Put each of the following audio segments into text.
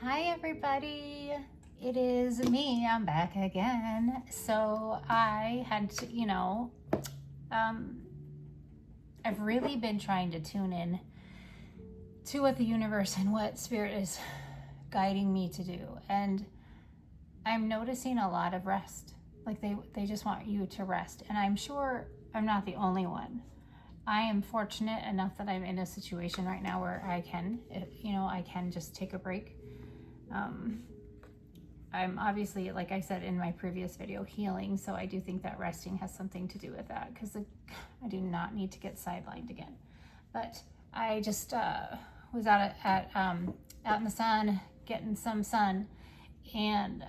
Hi everybody, it is me. I'm back again. So I had to, I've really been trying to tune in to what the universe and what spirit is guiding me to do. And I'm noticing a lot of rest. Like they just want you to rest. And I'm sure I'm not the only one. I am fortunate enough that I'm in a situation right now where I can just take a break. I'm obviously, like I said in my previous video, healing. So I do think that resting has something to do with that, because I do not need to get sidelined again. But I just was out in the sun, getting some sun, and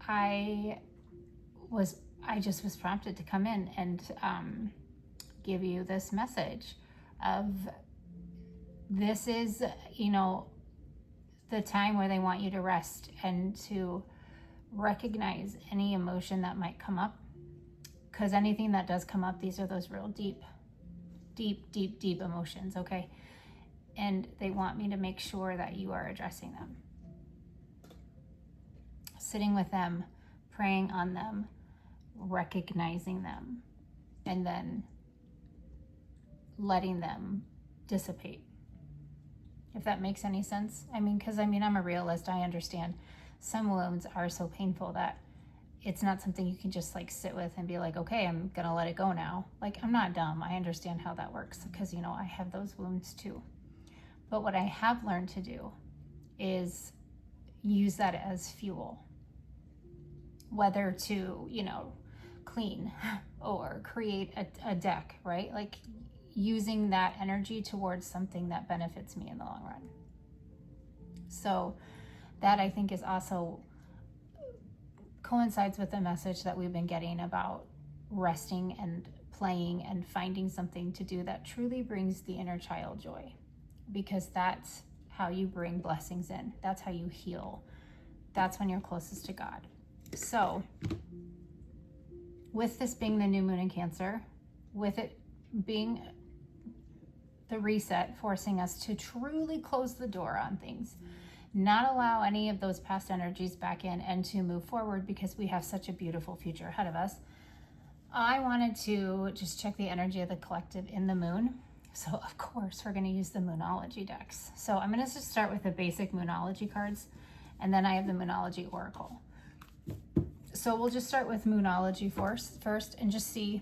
I just was prompted to come in and give you this message of this is, the time where they want you to rest and to recognize any emotion that might come up, because anything that does come up, these are those real deep emotions, okay? And they want me to make sure that you are addressing them, sitting with them, praying on them, recognizing them, and then letting them dissipate. If that makes any sense. Because I'm a realist. I understand some wounds are so painful that it's not something you can just like sit with and be like, okay, I'm gonna let it go now. Like, I'm not dumb. I understand how that works, because I have those wounds too. But what I have learned to do is use that as fuel, whether to clean or create a deck, right? Like, using that energy towards something that benefits me in the long run. So that, I think, is also coincides with the message that we've been getting about resting and playing and finding something to do that truly brings the inner child joy, because that's how you bring blessings in. That's how you heal. That's when you're closest to God. So with this being the new moon in Cancer, with it being the reset, forcing us to truly close the door on things, not allow any of those past energies back in, and to move forward, because we have such a beautiful future ahead of us. I wanted to just check the energy of the collective in the moon. So of course we're going to use the Moonology decks. So I'm going to just start with the basic Moonology cards, and then I have the Moonology Oracle. So we'll just start with Moonology first and just see,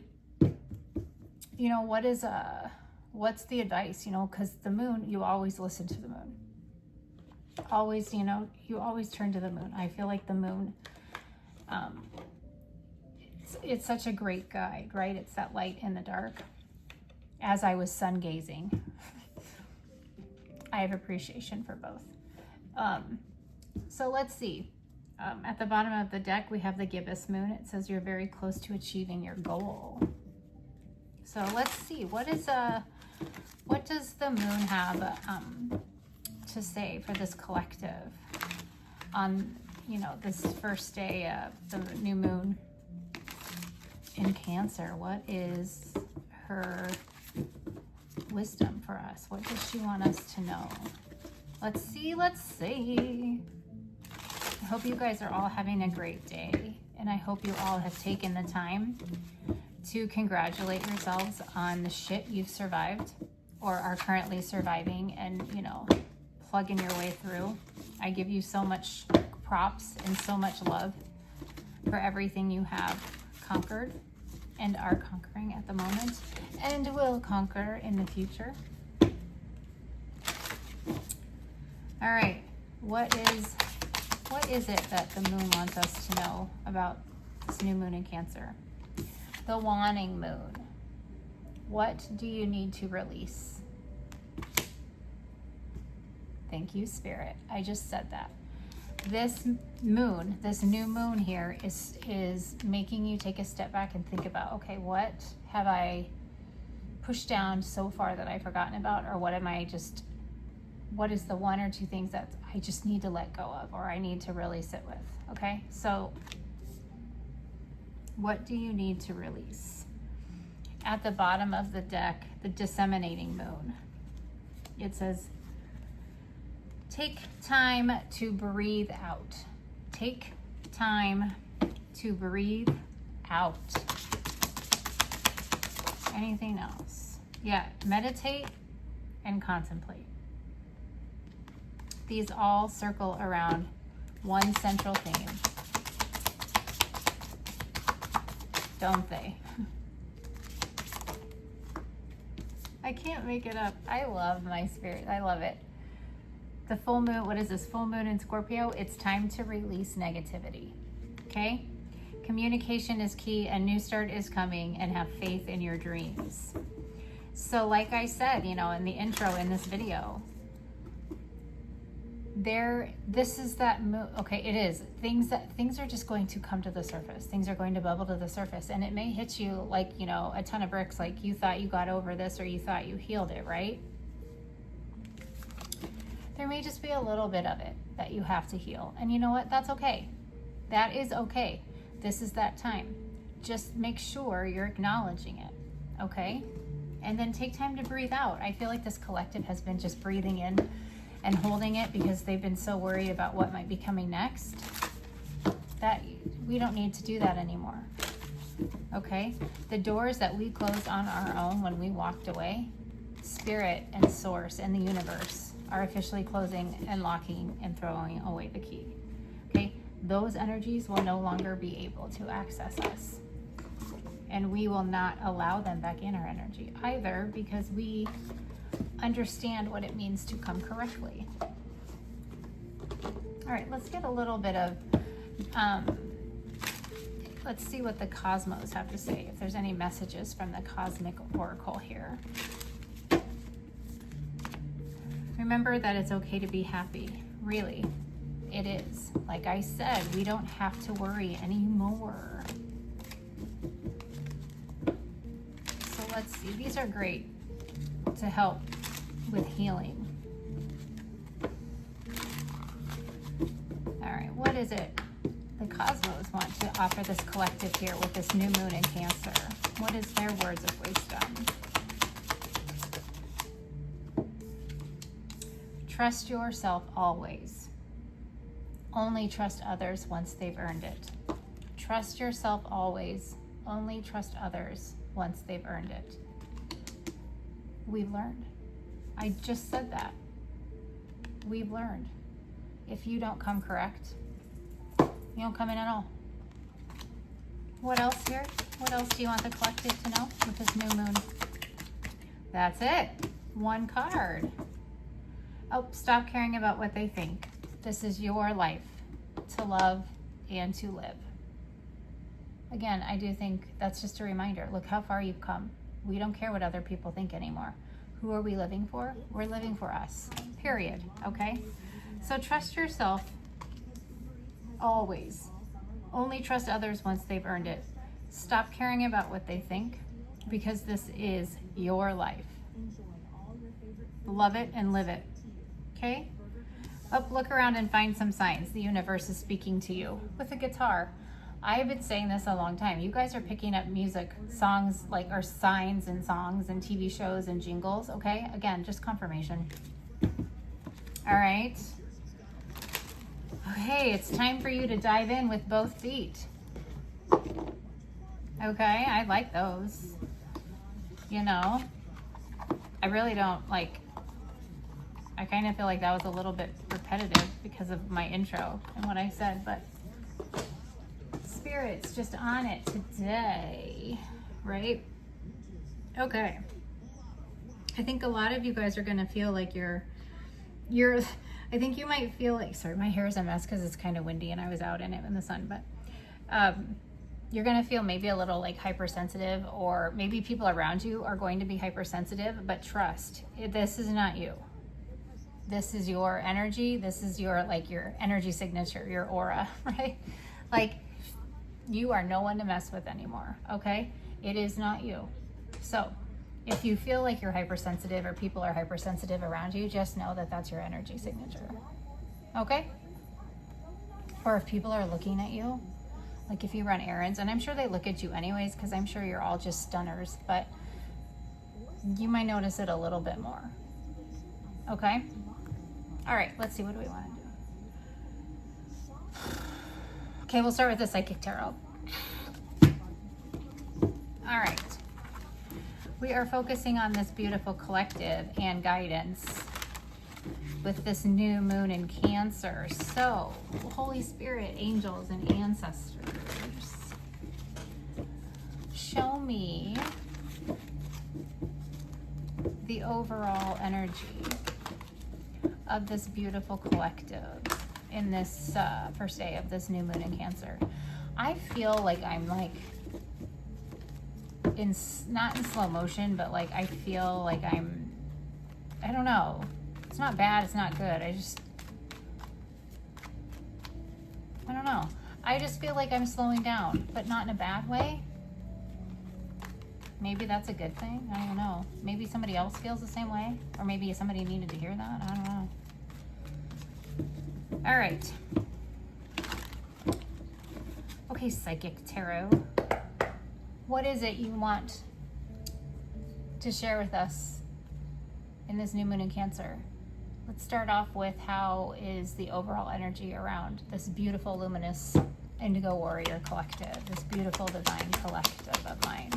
what's the advice, because the moon, you always listen to the moon. Always, you always turn to the moon. I feel like the moon, it's such a great guide, right? It's that light in the dark. As I was sun gazing, I have appreciation for both. So let's see. At the bottom of the deck, we have the gibbous moon. It says you're very close to achieving your goal. So let's see, what does the moon have to say for this collective on this first day of the new moon in Cancer? What is her wisdom for us? What does she want us to know? Let's see. I hope you guys are all having a great day, and I hope you all have taken the time to congratulate yourselves on the shit you've survived or are currently surviving, and plugging your way through. I give you so much props and so much love for everything you have conquered and are conquering at the moment and will conquer in the future. All right, what is it that the moon wants us to know about this new moon in Cancer? The wanting moon. What do you need to release? Thank you, Spirit. I just said that. This moon, this new moon here is making you take a step back and think about, okay, what have I pushed down so far that I've forgotten about? Or what is the one or two things that I just need to let go of, or I need to really sit with? Okay, so what do you need to release? At the bottom of the deck, the disseminating moon, it says Take time to breathe out. Take time to breathe out. Anything else? Yeah, meditate and contemplate. These all circle around one central theme, don't they? I can't make it up. I love my spirit. I love it. The full moon, what is this? Full moon in Scorpio. It's time to release negativity. Okay? Communication is key. A new start is coming, and have faith in your dreams. So like I said, you know, in the intro in this video, this is that okay, it is things are just going to come to the surface. Things are going to bubble to the surface, and it may hit you like, you know, a ton of bricks, like you thought you got over this or you thought you healed it, right? There may just be a little bit of it that you have to heal, and you know what, that's okay. That is okay. This is that time. Just make sure you're acknowledging it, okay? And then take time to breathe out. I feel like this collective has been just breathing in and holding it because they've been so worried about what might be coming next, that we don't need to do that anymore. Okay? The doors that we closed on our own when we walked away, Spirit and Source and the universe are officially closing and locking and throwing away the key. Okay? Those energies will no longer be able to access us. And we will not allow them back in our energy either, because we understand what it means to come correctly. All right, let's get a little bit of, let's see what the cosmos have to say, if there's any messages from the cosmic oracle here. Remember that it's okay to be happy. Really, it is. Like I said, we don't have to worry anymore. So let's see, these are great to help with healing. All right, what is it the cosmos want to offer this collective here with this new moon in Cancer? What is their words of wisdom? Trust yourself always. Only trust others once they've earned it. Trust yourself always. Only trust others once they've earned it. We've learned. I just said that. We've learned. If you don't come correct, you don't come in at all. What else here? What else do you want the collective to know with this new moon? That's it. One card. Oh, stop caring about what they think. This is your life to love and to live. Again, I do think that's just a reminder. Look how far you've come. We don't care what other people think anymore. Who are we living for? We're living for us, period, okay? So trust yourself always. Only trust others once they've earned it. Stop caring about what they think, because this is your life. Love it and live it, okay? Look around and find some signs. The universe is speaking to you with a guitar. I've been saying this a long time. You guys are picking up music, songs, like, or signs and songs and TV shows and jingles, okay? Again, just confirmation. All right. Okay, it's time for you to dive in with both feet. Okay, I like those. You know, I really don't like, I kind of feel like that was a little bit repetitive because of my intro and what I said, but Spirit's just on it today, right? Okay. I think a lot of you guys are going to feel like you're, I think you might feel like, sorry, my hair is a mess because it's kind of windy and I was out in it in the sun, but you're going to feel maybe a little like hypersensitive, or maybe people around you are going to be hypersensitive, but trust, this is not you. This is your energy. This is your, like, your energy signature, your aura, right? Like, you are no one to mess with anymore, okay? It is not you. So if you feel like you're hypersensitive or people are hypersensitive around you, just know that that's your energy signature, okay? Or if people are looking at you, like if you run errands, and I'm sure they look at you anyways, because I'm sure you're all just stunners, but you might notice it a little bit more, okay? All right, let's see. What do we want to do? Okay, we'll start with the Psychic Tarot. All right. We are focusing on this beautiful collective and guidance with this new moon in Cancer. So, Holy Spirit, angels, and ancestors, show me the overall energy of this beautiful collective in this first day of this new moon in Cancer. I feel like I'm like not in slow motion, but like I feel like I don't know. It's not bad, it's not good. I don't know. I just feel like I'm slowing down, but not in a bad way. Maybe that's a good thing. I don't know. Maybe somebody else feels the same way, or maybe somebody needed to hear that. I don't know. All right. Okay, Psychic Tarot. What is it you want to share with us in this new moon in Cancer? Let's start off with how is the overall energy around this beautiful, luminous indigo warrior collective, this beautiful divine collective of mine.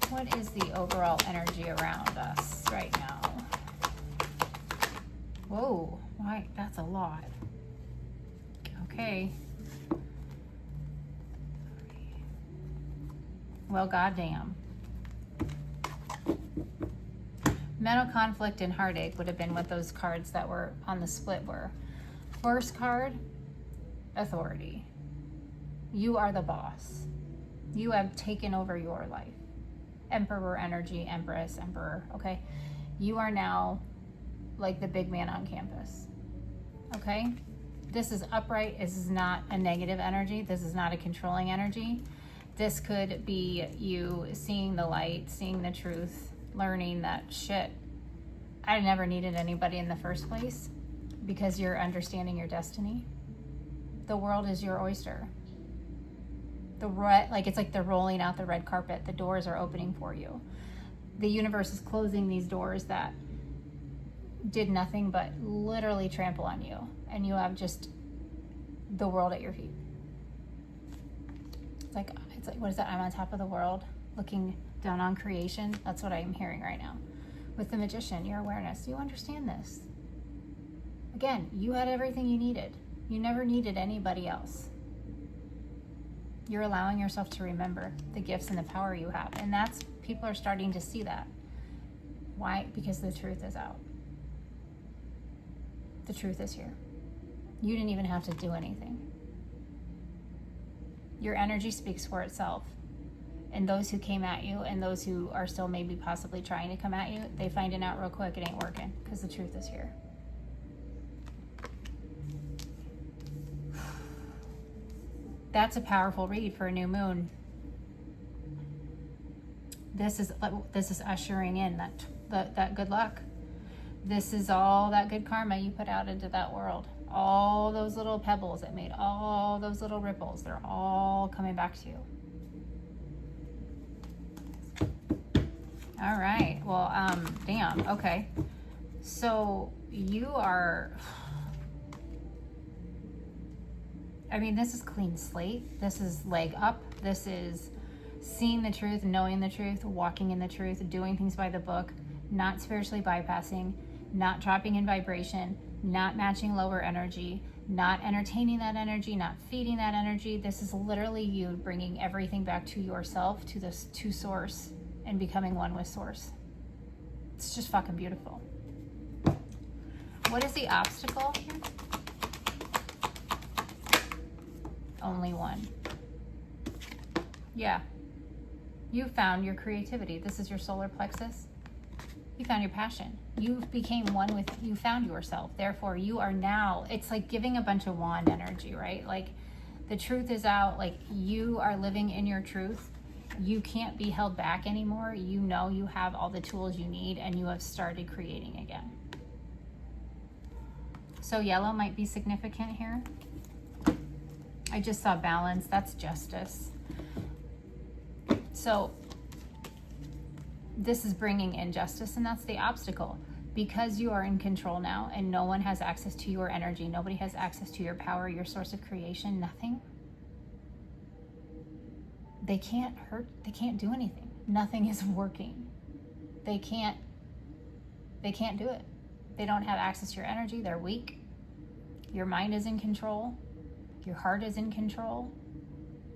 What is the overall energy around us right now? Whoa, right, that's a lot. Okay. Well, goddamn. Mental conflict and heartache would have been what those cards that were on the split were. First card, authority. You are the boss. You have taken over your life. Emperor energy, Empress, Emperor, okay? You are now like the big man on campus, okay? This is upright. This is not a negative energy. This is not a controlling energy. This could be you seeing the light, seeing the truth, learning that shit, I never needed anybody in the first place because you're understanding your destiny. The world is your oyster. It's like they're rolling out the red carpet. The doors are opening for you. The universe is closing these doors that did nothing but literally trample on you. And you have just the world at your feet. It's like, what is that? I'm on top of the world looking down on creation. That's what I'm hearing right now. With the Magician, your awareness. You understand this. Again, you had everything you needed. You never needed anybody else. You're allowing yourself to remember the gifts and the power you have. And people are starting to see that. Why? Because the truth is out. The truth is here. You didn't even have to do anything. Your energy speaks for itself. And those who came at you and those who are still maybe possibly trying to come at you, they find it out real quick. It ain't working because the truth is here. That's a powerful read for a new moon. This is ushering in that good luck. This is all that good karma you put out into that world. All those little pebbles that made all those little ripples, they're all coming back to you. All right. Well, damn. Okay. So you are... this is clean slate. This is leg up. This is seeing the truth, knowing the truth, walking in the truth, doing things by the book, not spiritually bypassing, not dropping in vibration, not matching lower energy, not entertaining that energy, not feeding that energy. This is literally you bringing everything back to yourself, to source, and becoming one with source. It's just fucking beautiful. What is the obstacle here? Only one. Yeah. You found your creativity. This is your solar plexus. You found your passion. You became one with, you found yourself. Therefore, you are now, it's like giving a bunch of wand energy, right? Like the truth is out. Like you are living in your truth. You can't be held back anymore. You know you have all the tools you need and you have started creating again. So yellow might be significant here. I just saw balance. That's justice. So this is bringing in justice, and that's the obstacle, because you are in control now and no one has access to your energy, nobody has access to your power, your source of creation, nothing. They can't hurt, they can't do anything. Nothing is working. They can't do it. They don't have access to your energy, they're weak. Your mind is in control. Your heart is in control.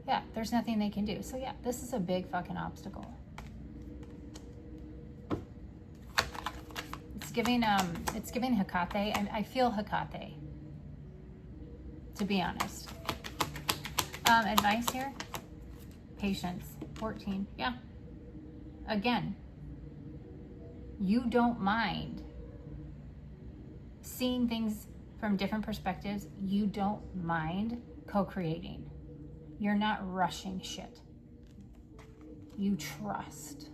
Yeah, there's nothing they can do. So yeah, this is a big fucking obstacle. It's giving Hecate. I feel Hecate, to be honest. Advice here? Patience. 14. Yeah. Again, you don't mind seeing things from different perspectives. You don't mind co-creating. You're not rushing shit. You trust.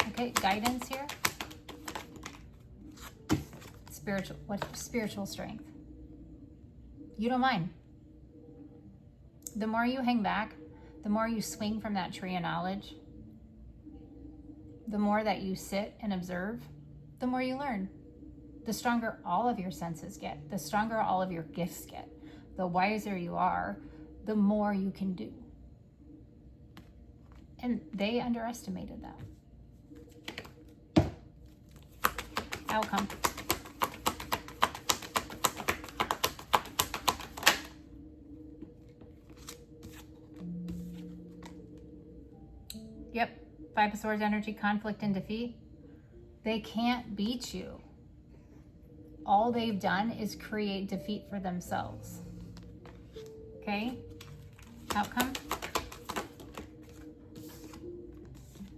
Okay, guidance here. Spiritual strength. You don't mind. The more you hang back, the more you swing from that tree of knowledge, the more that you sit and observe, the more you learn. The stronger all of your senses get, the stronger all of your gifts get, the wiser you are, the more you can do. And they underestimated that. Outcome. Yep. 5 of Swords energy, conflict and defeat. They can't beat you. All they've done is create defeat for themselves. Okay? Outcome.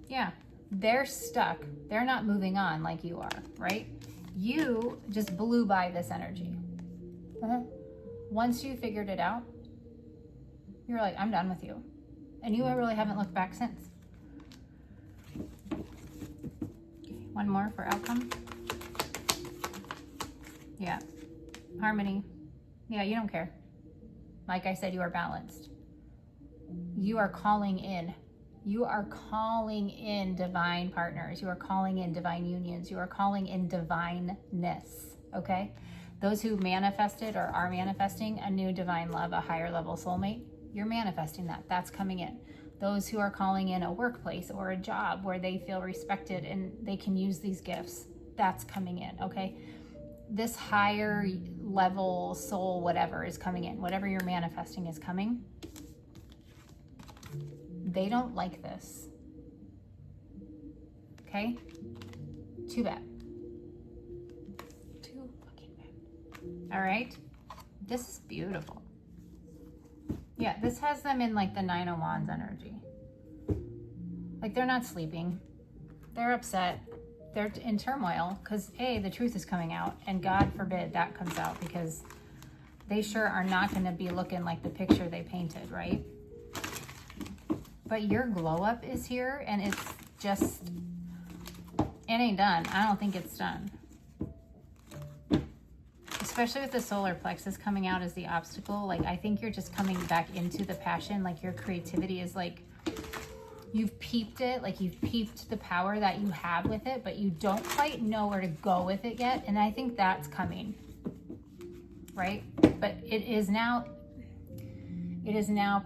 Yeah. They're stuck. They're not moving on like you are, right? You just blew by this energy. Once you figured it out, you're like, I'm done with you. And you really haven't looked back since. One more for outcome. Yeah. Harmony. Yeah, you don't care. Like I said, you are balanced. You are calling in. You are calling in divine partners. You are calling in divine unions. You are calling in divineness. Okay? Those who manifested or are manifesting a new divine love, a higher level soulmate, you're manifesting that. That's coming in. Those who are calling in a workplace or a job where they feel respected and they can use these gifts, that's coming in, okay? This higher level soul, whatever is coming in, whatever you're manifesting is coming. They don't like this, okay? Too bad. Too fucking bad. All right? This is beautiful. Yeah, this has them in like the 9 of Wands energy. Like they're not sleeping. They're upset. They're in turmoil because A, the truth is coming out, and God forbid that comes out because they sure are not going to be looking like the picture they painted, right? But your glow up is here and it's just, it ain't done. I don't think it's done. Especially with the solar plexus coming out as the obstacle. Like, I think you're just coming back into the passion. Like, your creativity is like, you've peeped it. Like, you've peeped the power that you have with it, but you don't quite know where to go with it yet. And I think that's coming, right? But it is now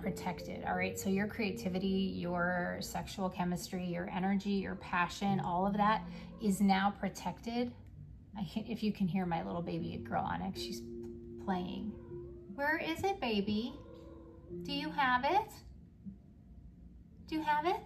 protected, all right? So your creativity, your sexual chemistry, your energy, your passion, all of that is now protected. If you can hear my little baby girl Onyx, she's playing. Where is it, baby? Do you have it? Do you have it?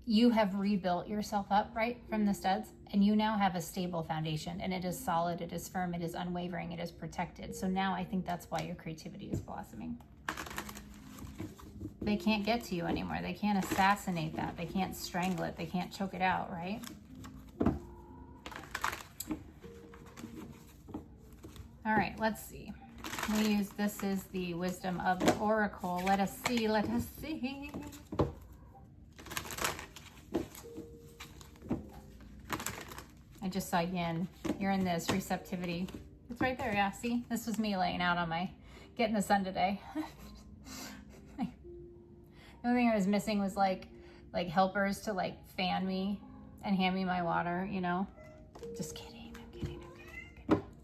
You have rebuilt yourself up, right, from the studs, and you now have a stable foundation, and it is solid, it is firm, it is unwavering, it is protected. So now I think that's why your creativity is blossoming. They can't get to you anymore. They can't assassinate that. They can't strangle it. They can't choke it out, right? All right, let's see. We use, this is the wisdom of the oracle. Let us see, let us see. I just saw yin. You're in this receptivity. It's right there, yeah, see? This was me laying out on my, getting the sun today. The only thing I was missing was like like helpers to like fan me and hand me my water, you know? Just kidding, I'm kidding.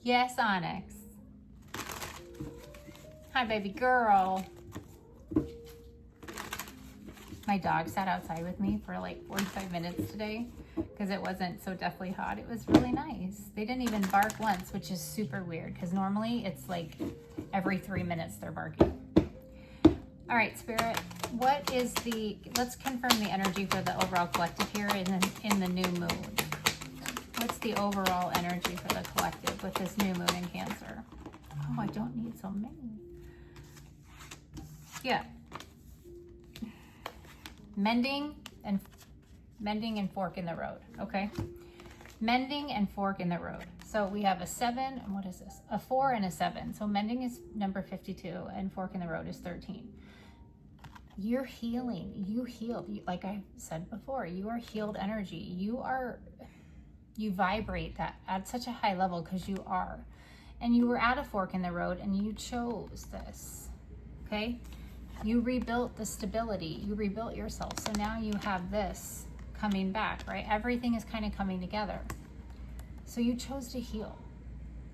Yes, Onyx. Hi, baby girl. My dog sat outside with me for like 45 minutes today because it wasn't so deathly hot. It was really nice. They didn't even bark once, which is super weird because normally it's like every 3 minutes they're barking. All right, Spirit, what is let's confirm the energy for the overall collective here in the new moon. What's the overall energy for the collective with this new moon in Cancer? Oh, I don't need so many. Yeah. Mending and fork in the road, okay? Mending and fork in the road. So we have a 7, and what is this? A 4 and a 7. So mending is number 52, and fork in the road is 13. You're healing. You healed. Like I said before, you are healed energy. You vibrate that at such a high level because you are. And you were at a fork in the road, and you chose this, okay? You rebuilt the stability. You rebuilt yourself. So now you have this coming back, right? Everything is kind of coming together. So you chose to heal.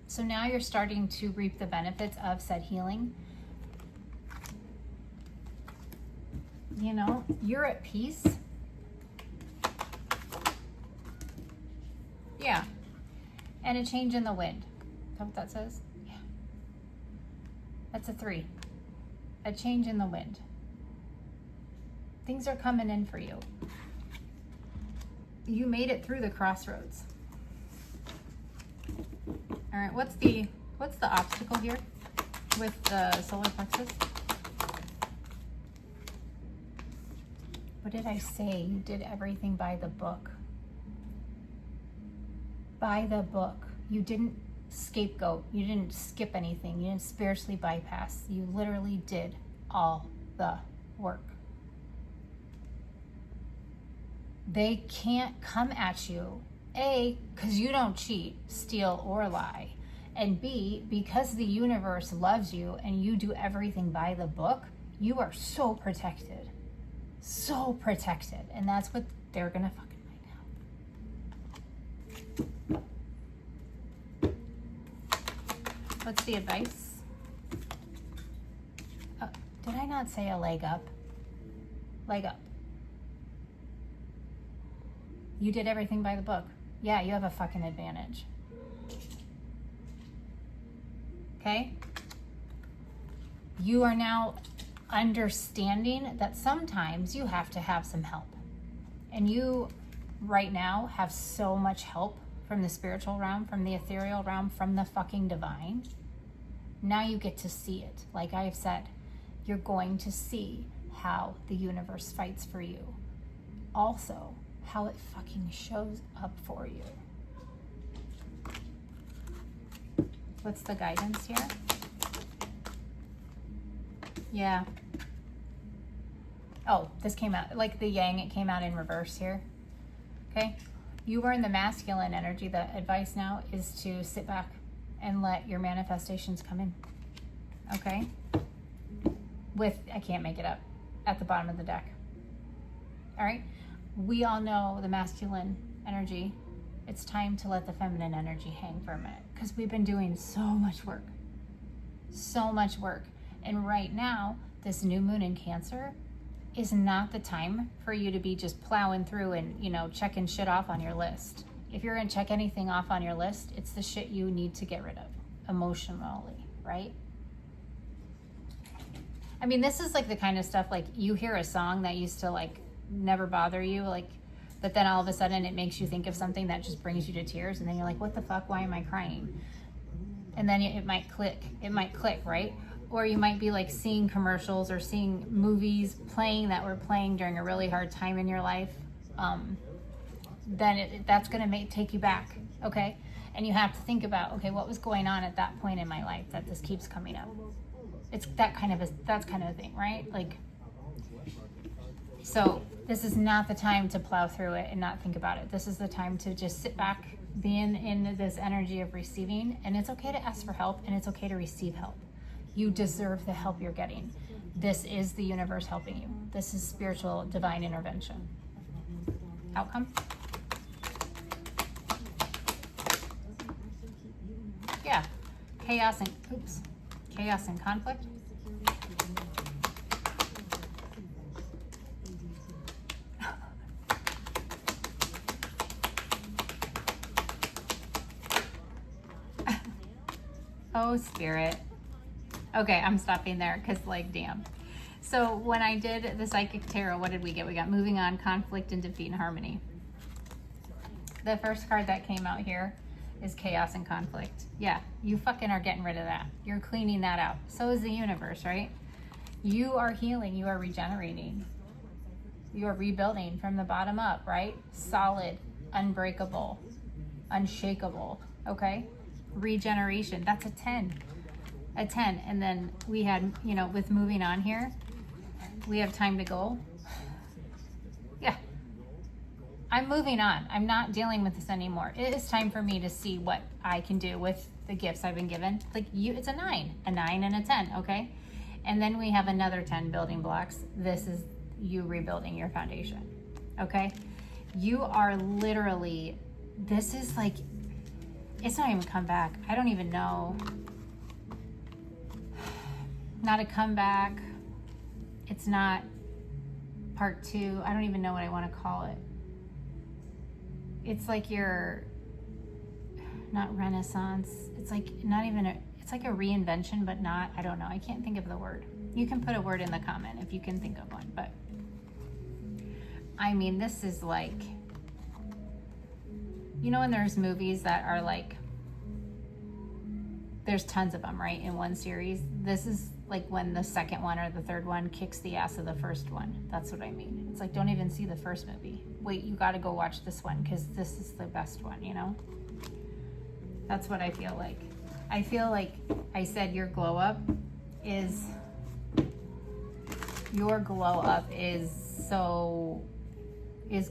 So now you're starting to reap the benefits of said healing. You know, you're at peace. Yeah. And a change in the wind. Is that what that says? Yeah. That's a 3. A change in the wind. Things are coming in for you. You made it through the crossroads. All right, what's the obstacle here with the solar plexus? What did I say? You did everything by the book. By the book. You didn't scapegoat. You didn't skip anything. You didn't spiritually bypass. You literally did all the work. They can't come at you, A, because you don't cheat, steal, or lie, and B, because the universe loves you and you do everything by the book. You are so protected. So protected. And that's what they're gonna fucking find out. What's the advice? Did I not say a leg up? Leg up. You did everything by the book. Yeah, you have a fucking advantage. Okay? You are now understanding that sometimes you have to have some help. And you right now have so much help from the spiritual realm, from the ethereal realm, from the fucking divine. Now you get to see it. Like I've said, you're going to see how the universe fights for you. Also, how it fucking shows up for you. What's the guidance here? Yeah. Oh, this came out, like the yang, it came out in reverse here. Okay? You were in the masculine energy. The advice now is to sit back and let your manifestations come in. Okay? With, I can't make it up, at the bottom of the deck. All right? We all know the masculine energy. It's time to let the feminine energy hang for a minute because we've been doing so much work. So much work. And right now, this new moon in Cancer is not the time for you to be just plowing through and, you know, checking shit off on your list. If you're going to check anything off on your list, it's the shit you need to get rid of emotionally, right? I mean, this is like the kind of stuff, like you hear a song that used to like never bother you, like, but then all of a sudden it makes you think of something that just brings you to tears, and then you're like, what the fuck, why am I crying? And then it might click, right? Or you might be like seeing commercials or seeing movies playing that were playing during a really hard time in your life. Then that's gonna take you back, okay? And you have to think about, okay, what was going on at that point in my life that this keeps coming up? It's that's kind of a thing, right? Like, so this is not the time to plow through it and not think about it. This is the time to just sit back, be in this energy of receiving, and it's okay to ask for help, and it's okay to receive help. You deserve the help you're getting. This is the universe helping you. This is spiritual divine intervention. outcome. Yeah, chaos and conflict. Oh, Spirit. Okay, I'm stopping there because, like, damn. So when I did the Psychic Tarot, what did we get? We got moving on, conflict, and defeat and harmony. The first card that came out here is chaos and conflict. Yeah, you fucking are getting rid of that. You're cleaning that out. So is the universe, right? You are healing. You are regenerating. You are rebuilding from the bottom up, right? Solid, unbreakable, unshakable, okay? Regeneration. That's a 10. A 10. And then we had, you know, with moving on here, we have time to go. Yeah. I'm moving on. I'm not dealing with this anymore. It is time for me to see what I can do with the gifts I've been given. Like you, it's a 9 and a 10, okay? And then we have another 10 building blocks. This is you rebuilding your foundation, okay? You are literally, this is like, it's not even come back. I don't even know. Not a comeback. It's not part 2. I don't even know what I want to call it. It's like your, not renaissance. It's like not even a, it's like a reinvention, but not, I don't know. I can't think of the word. You can put a word in the comment if you can think of one, but I mean, this is like, you know, when there's movies that are like, there's tons of them, right? In one series. This is like when the second one or the third one kicks the ass of the first one. That's what I mean. It's like, don't even see the first movie. Wait, you got to go watch this one because this is the best one, you know? That's what I feel like. I feel like I said your glow up is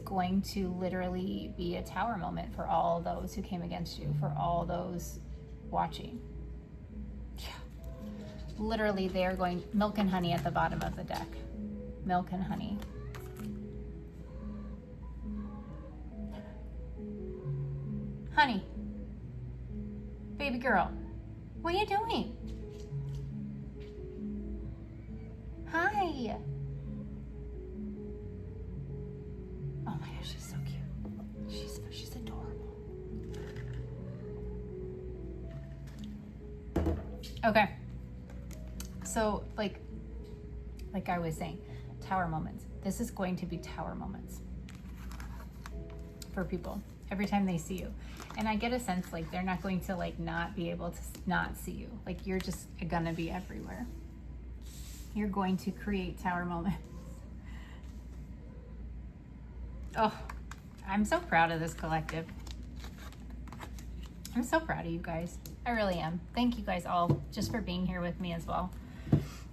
going to literally be a tower moment for all those who came against you, for all those watching. Yeah. Literally, they are going milk and honey at the bottom of the deck. Milk and honey. Honey. Baby girl. What are you doing? Hi. Oh my gosh, she's so cute. She's adorable. Okay. So like I was saying, tower moments. This is going to be tower moments for people every time they see you. And I get a sense like they're not going to like not be able to not see you. Like you're just gonna be everywhere. You're going to create tower moments. Oh, I'm so proud of this collective. I'm so proud of you guys. I really am. Thank you guys all just for being here with me as well.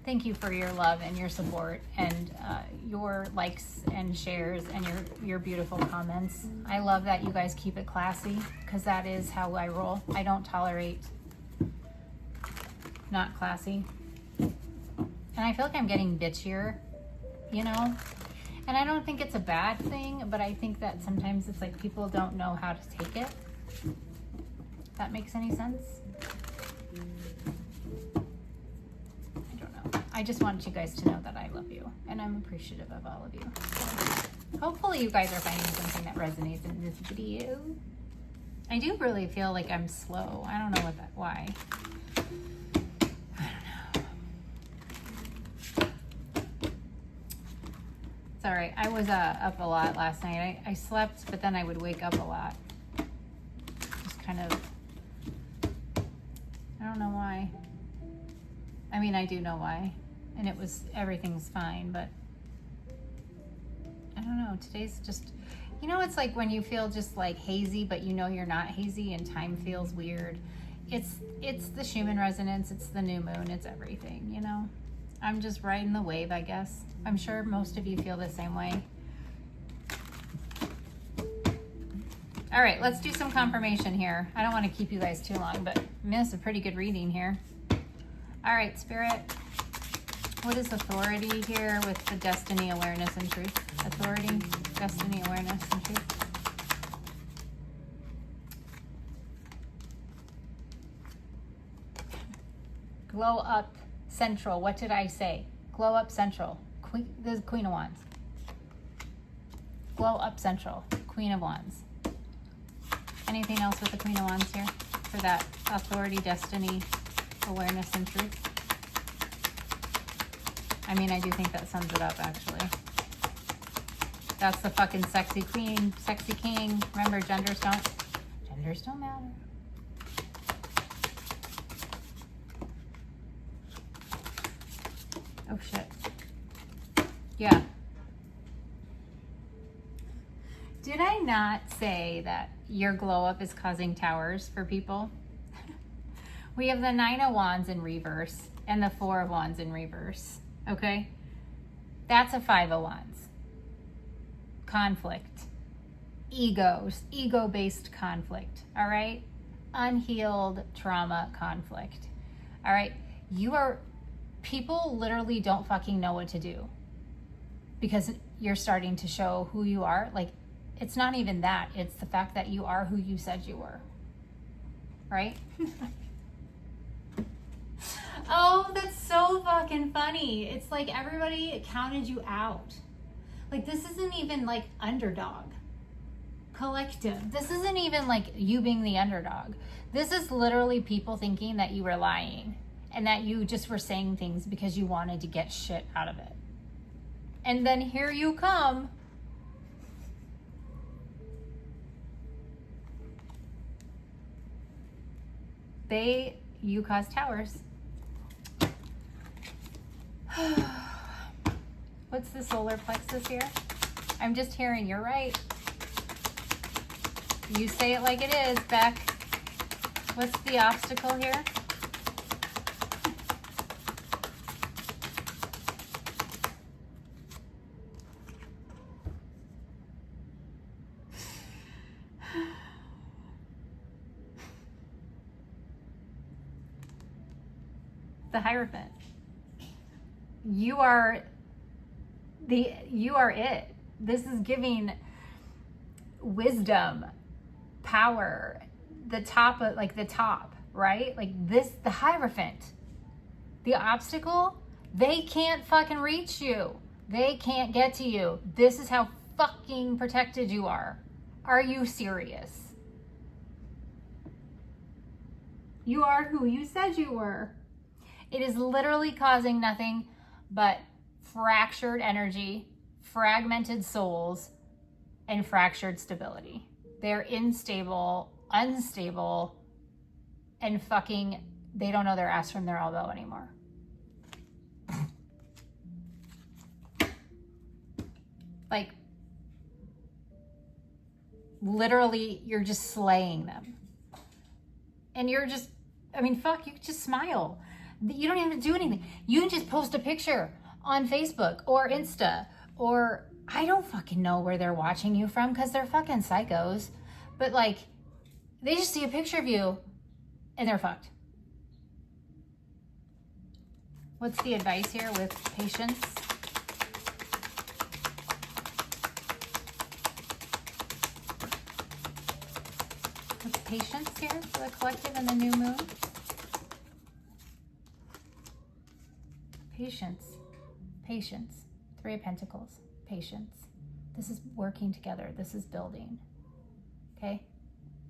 Thank you for your love and your support and your likes and shares and your beautiful comments. I love that you guys keep it classy because that is how I roll. I don't tolerate not classy. And I feel like I'm getting bitchier, you know? And I don't think it's a bad thing, but I think that sometimes it's like people don't know how to take it. If that makes any sense? I don't know. I just want you guys to know that I love you and I'm appreciative of all of you. Hopefully you guys are finding something that resonates in this video. I do really feel like I'm slow. I don't know why. All right, I was up a lot last night. I slept, but then I would wake up a lot. Just kind of, I don't know why. I mean, I do know why. And everything's fine, but I don't know. Today's just, you know, it's like when you feel just like hazy, but you know you're not hazy and time feels weird. It's the Schumann resonance, it's the new moon, it's everything, you know? I'm just riding the wave, I guess. I'm sure most of you feel the same way. All right, let's do some confirmation here. I don't want to keep you guys too long, but I mean, it's a pretty good reading here. All right, Spirit. What is authority here with the destiny, awareness, and truth? Authority. Destiny, awareness, and truth. Glow up central. What did I say? Glow up central. Queen, this is Queen of Wands. Glow up central. Queen of Wands. Anything else with the Queen of Wands here? For that authority, destiny, awareness, and truth. I mean, I do think that sums it up, actually. That's the fucking sexy queen, sexy king. Remember, genders don't matter. Oh, shit. Yeah. Did I not say that your glow up is causing towers for people? We have the 9 of Wands in reverse and the 4 of Wands in reverse. Okay? That's a 5 of Wands. Conflict. Egos. Ego-based conflict. All right? Unhealed trauma conflict. All right? People literally don't fucking know what to do because you're starting to show who you are. Like, it's not even that. It's the fact that you are who you said you were. Right? Oh, that's so fucking funny. It's like everybody counted you out. Like, this isn't even like underdog. Collective. This isn't even like you being the underdog. This is literally people thinking that you were lying and that you just were saying things because you wanted to get shit out of it. And then here you come. You cause towers. What's the solar plexus here? I'm just hearing you're right. You say it like it is, Beck. What's the obstacle here? The Hierophant. You are it. This is giving wisdom, power, the top, right? Like this, the Hierophant. The obstacle, they can't fucking reach you. They can't get to you. This is how fucking protected you are. Are you serious? You are who you said you were. It is literally causing nothing but fractured energy, fragmented souls, and fractured stability. They're unstable, and fucking, they don't know their ass from their elbow anymore. Like, literally, you're just slaying them. And you're just, I mean, fuck, you could just smile. You don't even have to do anything. You can just post a picture on Facebook or Insta, or I don't fucking know where they're watching you from because they're fucking psychos. But like, they just see a picture of you and they're fucked. What's the advice here with patience? What's patience here for the collective and the new moon? Patience. Patience. 3 of Pentacles. Patience. This is working together. This is building. Okay?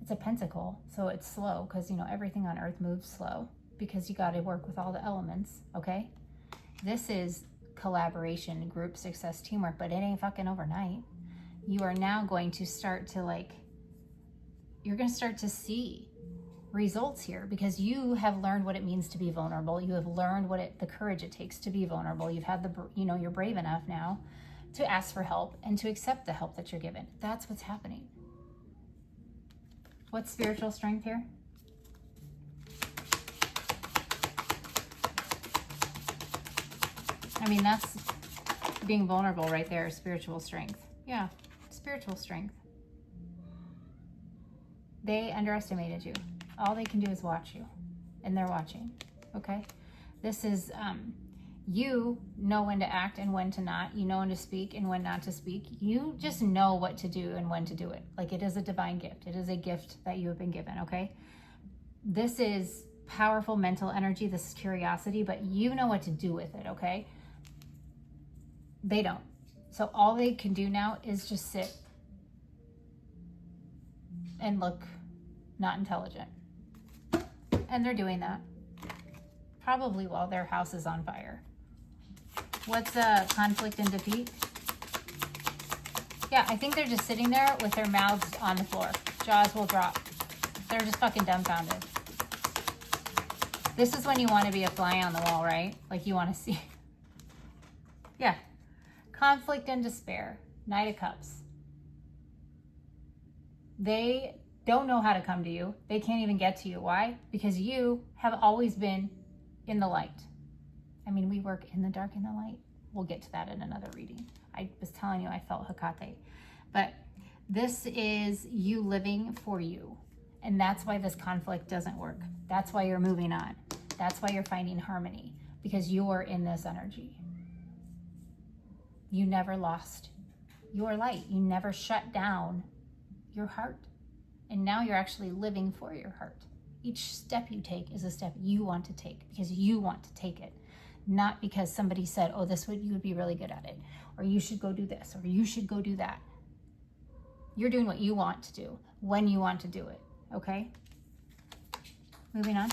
It's a pentacle, so it's slow because, you know, everything on earth moves slow because you got to work with all the elements, okay? This is collaboration, group success, teamwork, but it ain't fucking overnight. You are now going to start to you're going to start to see results here because you have learned what it means to be vulnerable. You have learned the courage it takes to be vulnerable. You've had you're brave enough now to ask for help and to accept the help that you're given. That's what's happening. What's spiritual strength here? I mean, that's being vulnerable right there, spiritual strength. Yeah, spiritual strength. They underestimated you. All they can do is watch you, and they're watching, okay? This is, You know when to act and when to not. You know when to speak and when not to speak. You just know what to do and when to do it. Like, it is a divine gift. It is a gift that you have been given, okay? This is powerful mental energy. This is curiosity, but you know what to do with it, okay? They don't. So all they can do now is just sit and look not intelligent. And they're doing that. Probably while their house is on fire. What's conflict and defeat? Yeah, I think they're just sitting there with their mouths on the floor. Jaws will drop. They're just fucking dumbfounded. This is when you want to be a fly on the wall, right? Like, you want to see. Yeah. Conflict and despair. Knight of Cups. They don't know how to come to you. They can't even get to you. Why? Because you have always been in the light. I mean, we work in the dark and the light. We'll get to that in another reading. I was telling you I felt Hecate. But this is you living for you. And that's why this conflict doesn't work. That's why you're moving on. That's why you're finding harmony. Because you're in this energy. You never lost your light. You never shut down your heart. And now you're actually living for your heart. Each step you take is a step you want to take because you want to take it. Not because somebody said, oh, you would be really good at it. Or you should go do this. Or you should go do that. You're doing what you want to do when you want to do it. Okay? Moving on.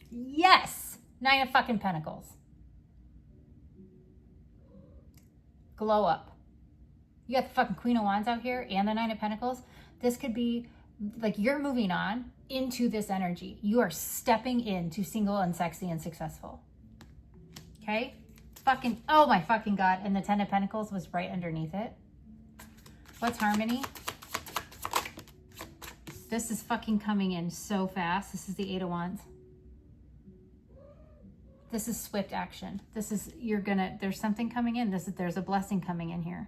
Yes! 9 of fucking Pentacles. Glow up. You got the fucking Queen of Wands out here and the 9 of Pentacles. This could be like you're moving on into this energy. You are stepping into single and sexy and successful. Okay? Fucking, oh my fucking God. And the 10 of Pentacles was right underneath it. What's harmony? This is fucking coming in so fast. This is the 8 of Wands. This is swift action. This is, there's something coming in. There's a blessing coming in here.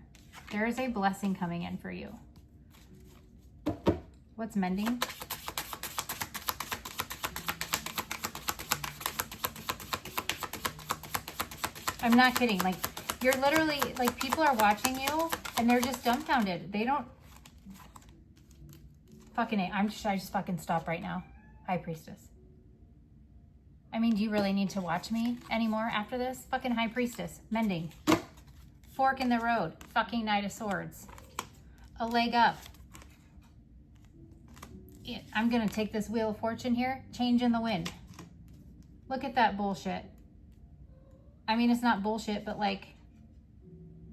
There is a blessing coming in for you. What's mending? I'm not kidding. Like, you're literally, like, people are watching you and they're just dumbfounded. They don't fucking, I just fucking stop right now. High Priestess. I mean, do you really need to watch me anymore after this? Fucking High Priestess. Mending. Fork in the road. Fucking Knight of Swords. A leg up. I'm going to take this Wheel of Fortune here. Change in the wind. Look at that bullshit. I mean, it's not bullshit, but like,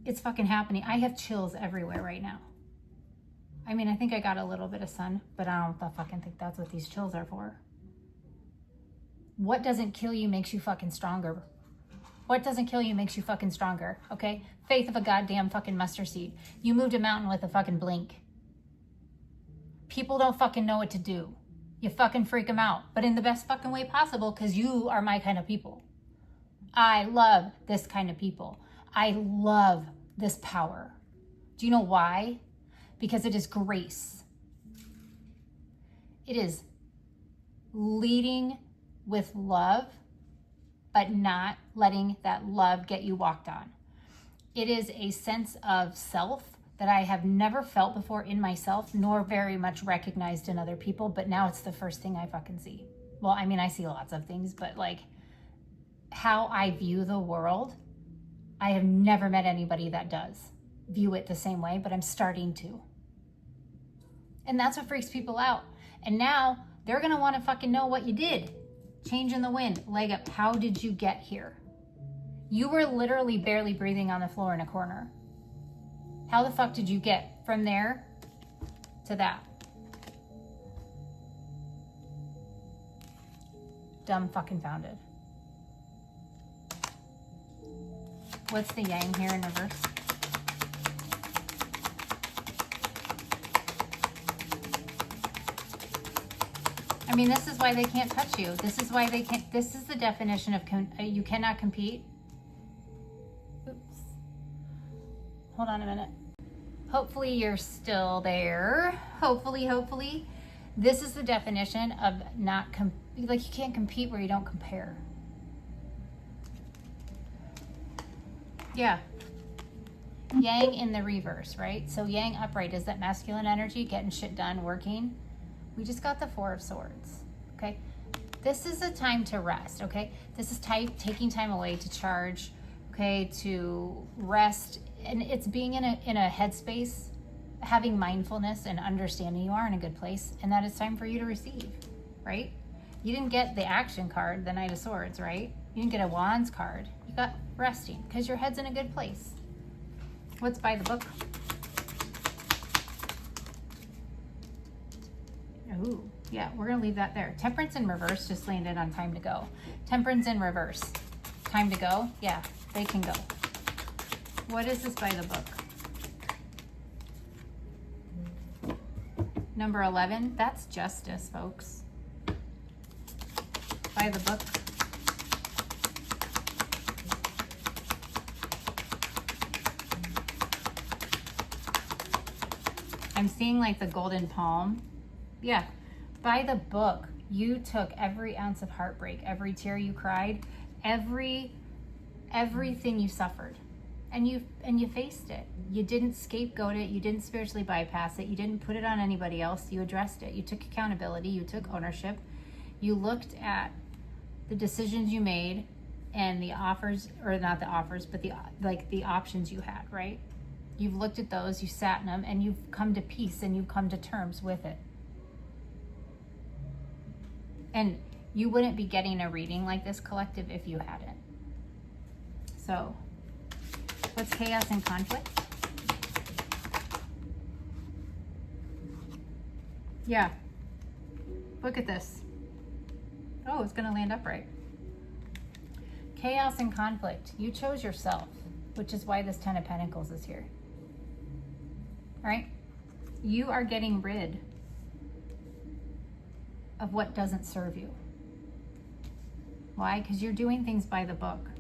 it's fucking happening. I have chills everywhere right now. I mean, I think I got a little bit of sun, but I don't fucking think that's what these chills are for. What doesn't kill you makes you fucking stronger. What doesn't kill you makes you fucking stronger, okay? Faith of a goddamn fucking mustard seed. You moved a mountain with a fucking blink. People don't fucking know what to do. You fucking freak them out, but in the best fucking way possible, because you are my kind of people. I love this kind of people. I love this power. Do you know why? Because it is grace. It is leading with love, but not letting that love get you walked on. It is a sense of self that I have never felt before in myself, nor very much recognized in other people, but now it's the first thing I fucking see. Well, I mean, I see lots of things, but like how I view the world, I have never met anybody that does view it the same way, but I'm starting to. And that's what freaks people out. And now they're gonna wanna fucking know what you did. Change in the wind, leg up. How did you get here? You were literally barely breathing on the floor in a corner. How the fuck did you get from there to that? Dumb fucking founded. What's the yang here in reverse? I mean, this is why they can't touch you. This is why they can't, this is the definition of, you cannot compete. Oops. Hold on a minute. Hopefully you're still there. Hopefully. This is the definition of not, like you can't compete where you don't compare. Yeah. Yang in the reverse, right? So yang upright is that masculine energy, getting shit done, working. We just got the Four of Swords, okay? This is a time to rest, okay? This is taking time away to charge, okay, to rest. And it's being in a headspace, having mindfulness and understanding you are in a good place, and that it's time for you to receive, right? You didn't get the action card, the Knight of Swords, right? You didn't get a Wands card. You got resting because your head's in a good place. What's by the book? Ooh, yeah, we're going to leave that there. Temperance in reverse just landed on time to go. Temperance in reverse. Time to go? Yeah, they can go. What is this by the book? Number 11. That's justice, folks. By the book. I'm seeing like the golden palm. Yeah. By the book, you took every ounce of heartbreak, every tear you cried, everything you suffered. And you faced it. You didn't scapegoat it. You didn't spiritually bypass it. You didn't put it on anybody else. You addressed it. You took accountability. You took ownership. You looked at the decisions you made and the offers, or not the offers, but the options you had, right? You've looked at those, you sat in them, and you've come to peace and you've come to terms with it. And you wouldn't be getting a reading like this, collective, if you hadn't. So, what's chaos and conflict? Yeah. Look at this. Oh, it's going to land upright. Chaos and conflict. You chose yourself, which is why this Ten of Pentacles is here. Right? You are getting rid of what doesn't serve you. Why? Because you're doing things by the book.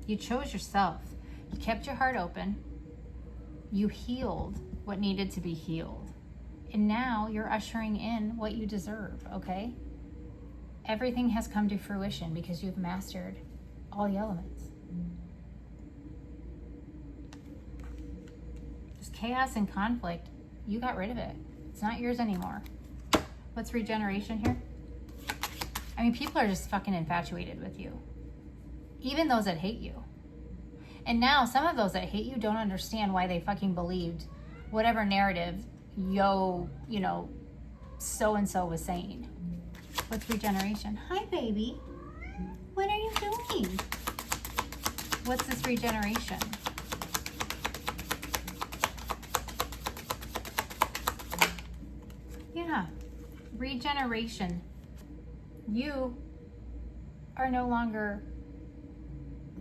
You chose yourself. You kept your heart open. You healed what needed to be healed. And now you're ushering in what you deserve, okay? Everything has come to fruition because you've mastered all the elements. Chaos and conflict, you got rid of it. It's not yours anymore. What's regeneration here? I mean, people are just fucking infatuated with you. Even those that hate you. And now some of those that hate you don't understand why they fucking believed whatever narrative so-and-so was saying. What's regeneration? Hi, baby. What are you doing? What's this regeneration? Yeah, regeneration. You are no longer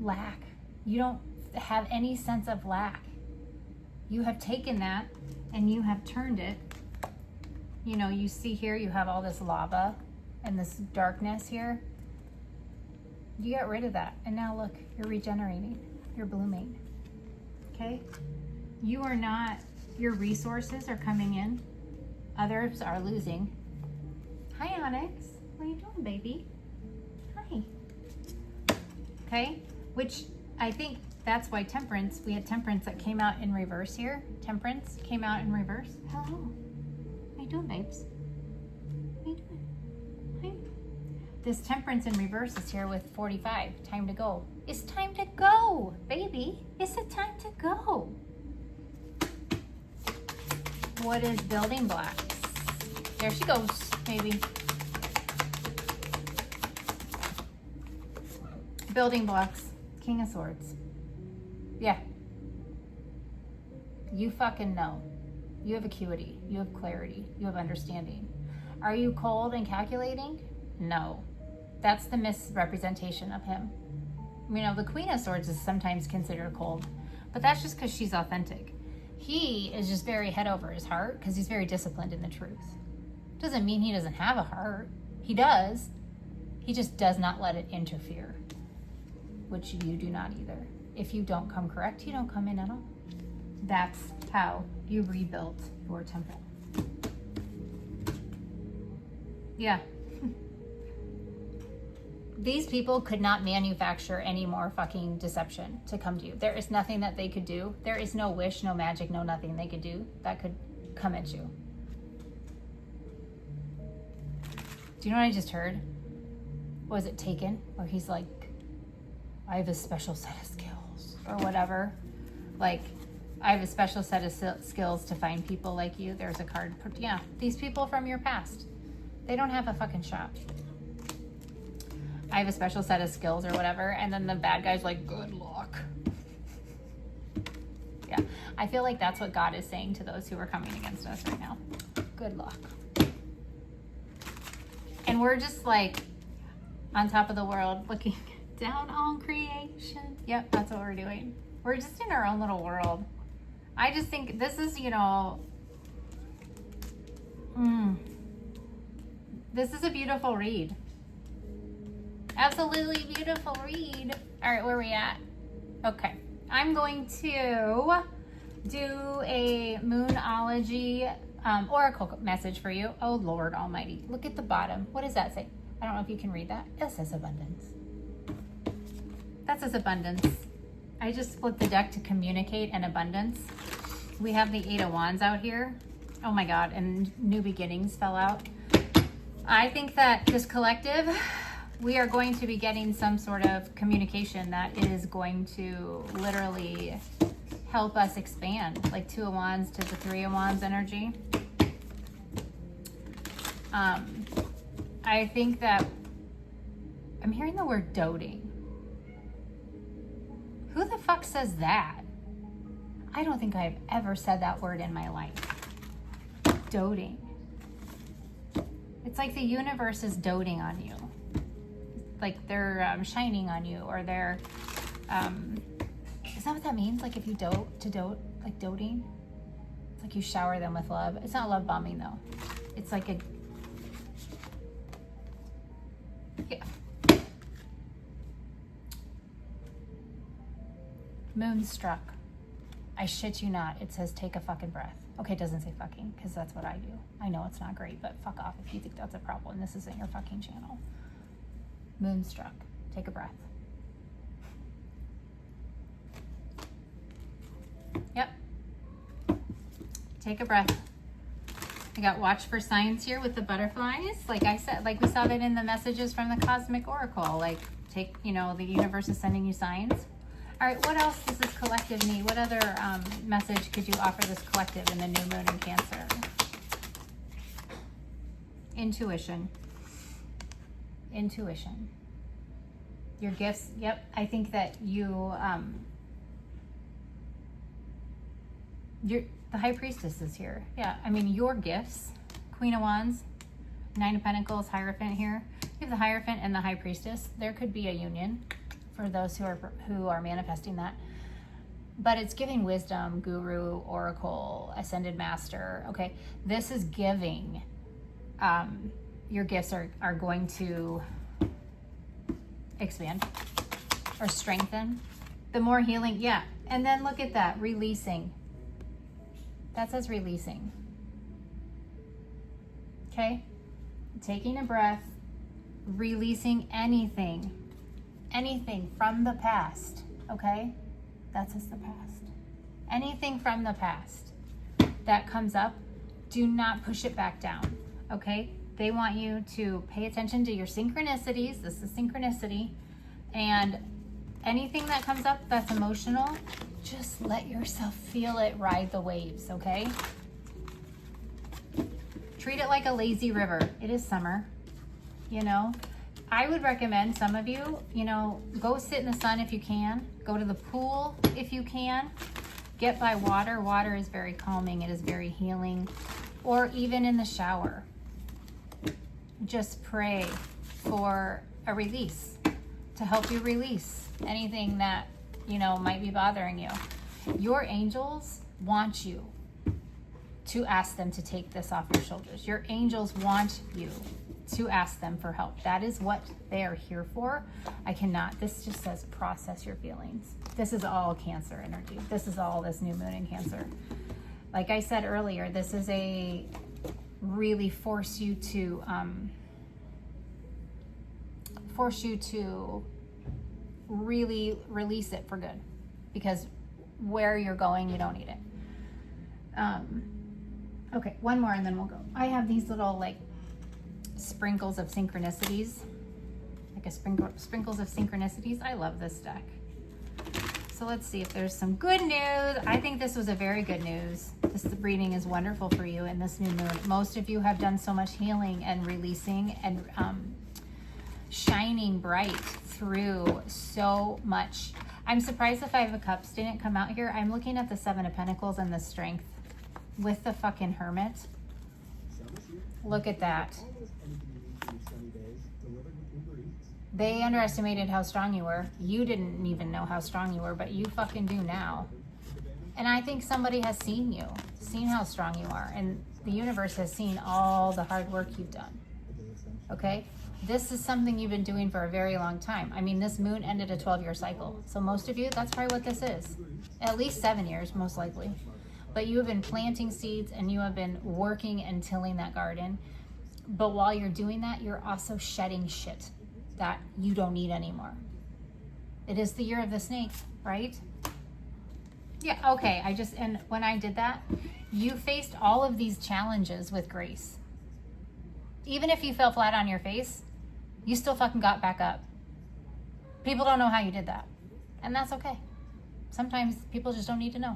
lack. You don't have any sense of lack. You have taken that and you have turned it. You know, you see here, you have all this lava and this darkness here. You got rid of that. And now look, you're regenerating. You're blooming. Okay? You are not, your resources are coming in. Others are losing. Hi, Onyx. What are you doing, baby? Hi. Okay? Which I think that's why temperance, we had temperance that came out in reverse here. Temperance came out in reverse. Hello. How you doing, babes? How you doing? Hi. This temperance in reverse is here with 45. Time to go. It's time to go, baby. It's the time to go. What is building blocks? There she goes, maybe. Building blocks. King of Swords. Yeah. You fucking know. You have acuity. You have clarity. You have understanding. Are you cold and calculating? No. That's the misrepresentation of him. You know, the Queen of Swords is sometimes considered cold, but that's just because she's authentic. He is just very head over his heart because he's very disciplined in the truth. Doesn't mean he doesn't have a heart. He does. He just does not let it interfere, which you do not either. If you don't come correct, you don't come in at all. That's how you rebuilt your temple. Yeah. These people could not manufacture any more fucking deception to come to you. There is nothing that they could do. There is no wish, no magic, no nothing they could do that could come at you. Do you know what I just heard? Was it Taken? Where he's like, I have a special set of skills or whatever. Like, I have a special set of skills to find people like you. There's a card. Yeah, these people from your past. They don't have a fucking shop. I have a special set of skills or whatever. And then the bad guy's like, good luck. Yeah, I feel like that's what God is saying to those who are coming against us right now. Good luck. And we're just like on top of the world looking down on creation. Yep, that's what we're doing. We're just in our own little world. I just think this is, you know, this is a beautiful read. Absolutely beautiful read. All right, where are we at? Okay, I'm going to do a Moonology oracle message for you. Oh, Lord Almighty. Look at the bottom. What does that say? I don't know if you can read that. It says abundance. That says abundance. I just split the deck to communicate an abundance. We have the 8 of Wands out here. Oh my God, and new beginnings fell out. I think that this collective, we are going to be getting some sort of communication that is going to literally help us expand, like 2 of Wands to the 3 of Wands energy. I think that I'm hearing the word doting. Who the fuck says that? I don't think I've ever said that word in my life. Doting. It's like the universe is doting on you. Like they're shining on you, or they're, is that what that means? Like if you dote, like doting? It's like you shower them with love. It's not love bombing though. It's like a, yeah. Moonstruck. I shit you not. It says take a fucking breath. Okay, it doesn't say fucking, because that's what I do. I know it's not great, but fuck off if you think that's a problem. This isn't your fucking channel. Moonstruck. Take a breath. Yep. Take a breath. I got watch for signs here with the butterflies. Like I said, like we saw that in the messages from the Cosmic Oracle. Like take, you know, the universe is sending you signs. All right, what else does this collective need? What other message could you offer this collective in the new moon in Cancer? Intuition. Intuition. Your gifts. Yep, I think that you, the High Priestess is here. Yeah, I mean, your gifts. Queen of Wands, 9 of Pentacles, Hierophant here. You have the Hierophant and the High Priestess. There could be a union for those who are manifesting that. But it's giving wisdom, guru, oracle, ascended master. Okay, this is giving. Your gifts are going to expand or strengthen. The more healing, yeah. And then look at that, releasing. That says releasing. Okay, taking a breath, releasing anything from the past, okay? That's just the past. Anything from the past that comes up, do not push it back down, okay? They want you to pay attention to your synchronicities. This is synchronicity. And anything that comes up that's emotional, just let yourself feel it, ride the waves, okay? Treat it like a lazy river. It is summer, you know? I would recommend some of you, you know, go sit in the sun if you can. Go to the pool if you can. Get by water. Water is very calming. It is very healing. Or even in the shower. Just pray for a release, to help you release anything that, you know, might be bothering you. Your angels want you to ask them to take this off your shoulders. Your angels want you to ask them for help. That is what they are here for. I cannot, this just says process your feelings. This is all Cancer energy. This is all this new moon in Cancer. Like I said earlier, this is a really force you to force you to really release it for good, because where you're going, you don't need it. Okay, one more and then we'll go. I have these little like sprinkles of synchronicities, like a sprinkles of synchronicities. I love this deck. So let's see if there's some good news. I think this was a very good news. This reading is wonderful for you in this new moon. Most of you have done so much healing and releasing and shining bright through so much. I'm surprised the Five of Cups didn't come out here. I'm looking at the Seven of Pentacles and the Strength with the fucking Hermit. Look at that. They underestimated how strong you were. You didn't even know how strong you were, but you fucking do now. And I think somebody has seen you, seen how strong you are. And the universe has seen all the hard work you've done. Okay? This is something you've been doing for a very long time. I mean, this moon ended a 12-year cycle. So most of you, that's probably what this is. At least 7 years, most likely. But you have been planting seeds and you have been working and tilling that garden. But while you're doing that, you're also shedding shit that you don't need anymore. It is the year of the snake, right? Yeah, okay, and when I did that, you faced all of these challenges with grace. Even if you fell flat on your face, you still fucking got back up. People don't know how you did that. And that's okay. Sometimes people just don't need to know.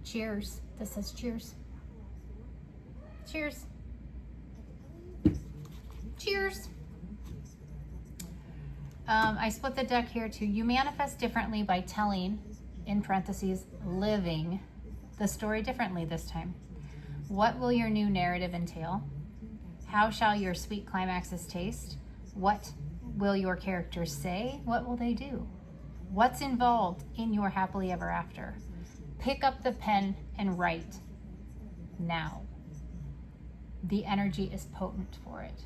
Cheers. This says cheers. Cheers. Cheers. I split the deck here too. You manifest differently by telling, in parentheses, living the story differently this time. What will your new narrative entail? How shall your sweet climaxes taste? What will your characters say? What will they do? What's involved in your happily ever after? Pick up the pen and write now. The energy is potent for it.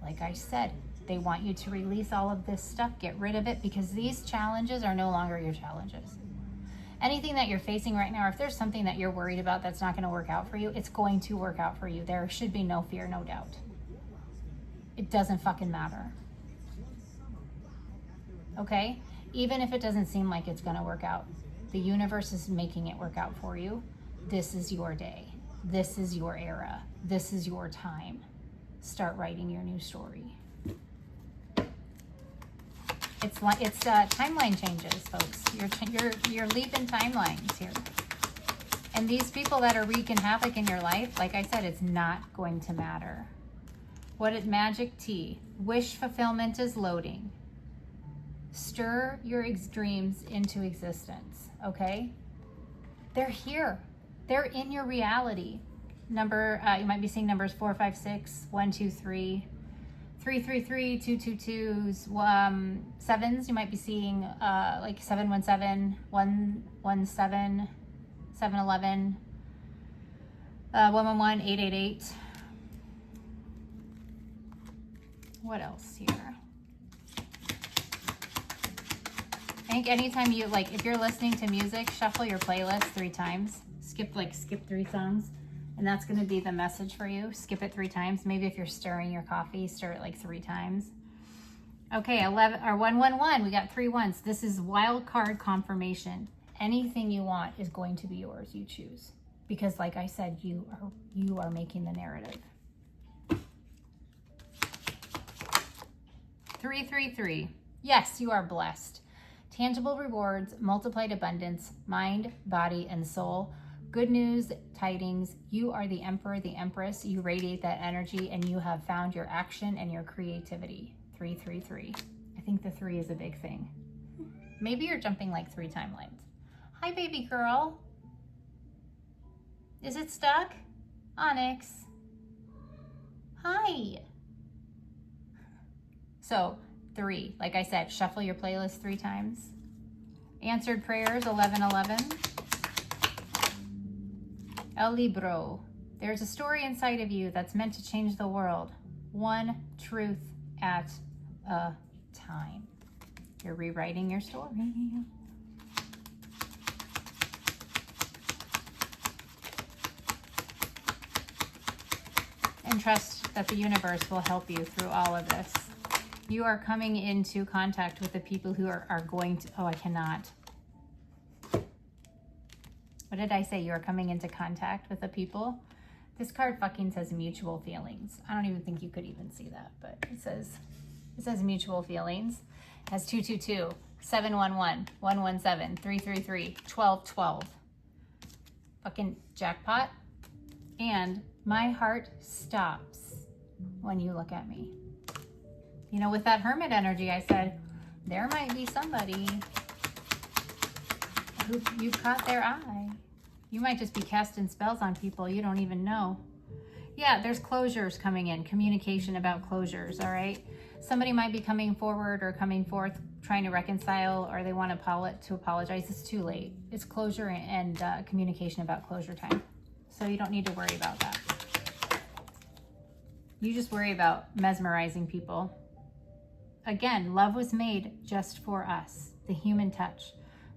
Like I said, they want you to release all of this stuff, get rid of it, because these challenges are no longer your challenges. Anything that you're facing right now, or if there's something that you're worried about that's not going to work out for you, it's going to work out for you. There should be no fear, no doubt. It doesn't fucking matter. Okay? Even if it doesn't seem like it's going to work out, the universe is making it work out for you. This is your day. This is your era. This is your time. Start writing your new story. It's timeline changes, folks. You're leaping timelines here. And these people that are wreaking havoc in your life, like I said, it's not going to matter. What is magic tea? Wish fulfillment is loading. Stir your dreams into existence, okay? They're here. They're in your reality. You might be seeing numbers 4, 5, 6, 1, 2, 3, 3, 3, 3, 2, 2, 2s, sevens. You might be seeing like 7, 1, 7, 1, 1, 7, 7, 11, 1, 1, 1, 8, 8, 8. What else here? I think anytime you, like, if you're listening to music, shuffle your playlist 3 times. Skip 3 songs. And that's going to be the message for you. Skip it 3 times. Maybe if you're stirring your coffee, stir it like 3 times. Okay, 111. We got 3 ones. This is wild card confirmation. Anything you want is going to be yours. You choose. Because like I said, you are making the narrative. 333. Yes, you are blessed. Tangible rewards, multiplied abundance, mind, body, and soul. Good news, tidings. You are the emperor, the empress. You radiate that energy and you have found your action and your creativity. 333. I think the 3 is a big thing. Maybe you're jumping like 3 timelines. Hi, baby girl. Is it stuck? Onyx. Hi. So 3, like I said, shuffle your playlist 3 times. Answered prayers, 1111. El Libro. There's a story inside of you that's meant to change the world. One truth at a time. You're rewriting your story. And trust that the universe will help you through all of this. You are coming into contact with the people who are going to, oh, I cannot. What did I say? You are coming into contact with the people. This card fucking says mutual feelings. I don't even think you could even see that, but it says mutual feelings. It has 222, 711, 117, 333, 1212. Fucking jackpot. And my heart stops when you look at me. You know, with that Hermit energy, I said, there might be somebody who you caught their eye. You might just be casting spells on people you don't even know. Yeah, there's closures coming in, communication about closures, all right? Somebody might be coming forward or coming forth trying to reconcile, or they want to apologize. It's too late. It's closure and communication about closure time. So you don't need to worry about that. You just worry about mesmerizing people. Again, love was made just for us. The human touch.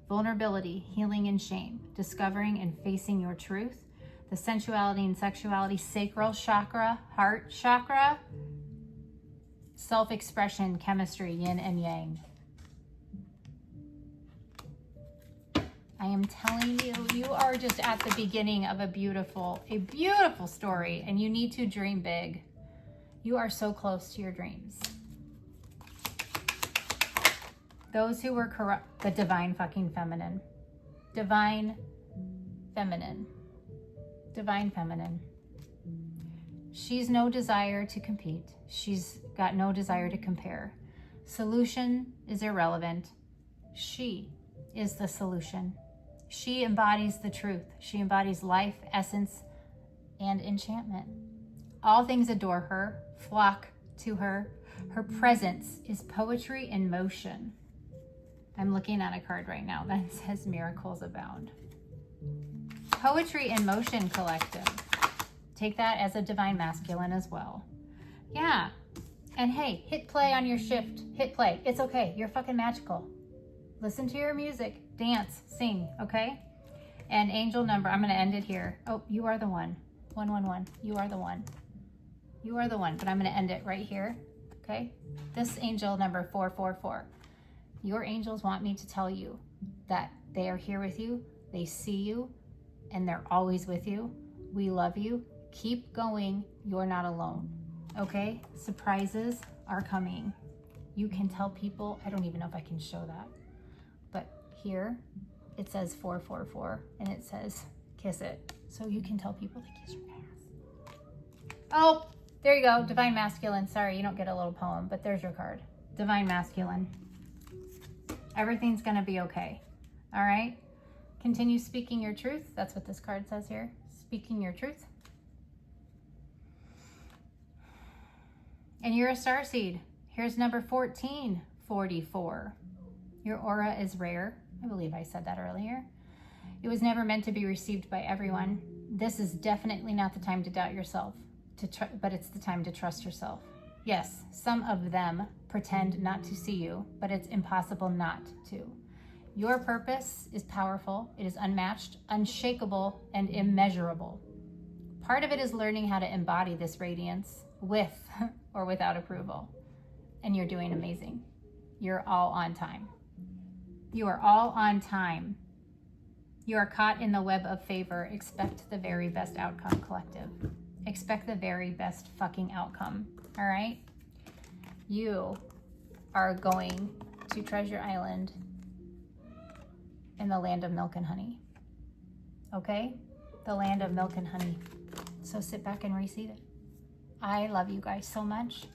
Vulnerability, healing and shame, discovering and facing your truth, the sensuality and sexuality, sacral chakra, heart chakra, self-expression, chemistry, yin and yang. I am telling you, you are just at the beginning of a beautiful story, and you need to dream big. You are so close to your dreams. Those who were corrupt, the divine fucking feminine. Divine feminine. Divine feminine. She's no desire to compete. She's got no desire to compare. Solution is irrelevant. She is the solution. She embodies the truth. She embodies life, essence, and enchantment. All things adore her, flock to her. Her presence is poetry in motion. I'm looking at a card right now that says miracles abound. Poetry in motion collective. Take that as a divine masculine as well. Yeah. And hey, hit play on your shift. Hit play. It's okay. You're fucking magical. Listen to your music. Dance. Sing. Okay? And angel number, I'm going to end it here. Oh, you are the one. 111. You are the one. You are the one. But I'm going to end it right here. Okay? This angel number 444. Your angels want me to tell you that they are here with you, they see you, and they're always with you. We love you. Keep going. You're not alone. Okay? Surprises are coming. You can tell people, I don't even know if I can show that, but here it says 444 and it says kiss it. So you can tell people to kiss your ass. Oh, there you go. Divine masculine. Sorry, you don't get a little poem, but there's your card. Divine masculine. Everything's going to be okay. All right? Continue speaking your truth. That's what this card says here. Speaking your truth. And you're a starseed. Here's number 1444. Your aura is rare. I believe I said that earlier. It was never meant to be received by everyone. This is definitely not the time to doubt yourself, but it's the time to trust yourself. Yes, some of them pretend not to see you, but it's impossible not to. Your purpose is powerful. It is unmatched, unshakable, and immeasurable. Part of it is learning how to embody this radiance with or without approval. And you're doing amazing. You're all on time. You are all on time. You are caught in the web of favor. Expect the very best outcome, collective. Expect the very best fucking outcome. All right? You are going to Treasure Island in the land of milk and honey. Okay? The land of milk and honey. So sit back and receive it. I love you guys so much.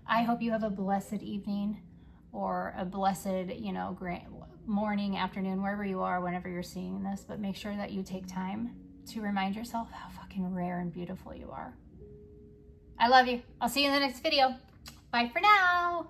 I hope you have a blessed evening or a blessed, morning, afternoon, wherever you are, whenever you're seeing this. But make sure that you take time to remind yourself how fucking rare and beautiful you are. I love you. I'll see you in the next video. Bye for now.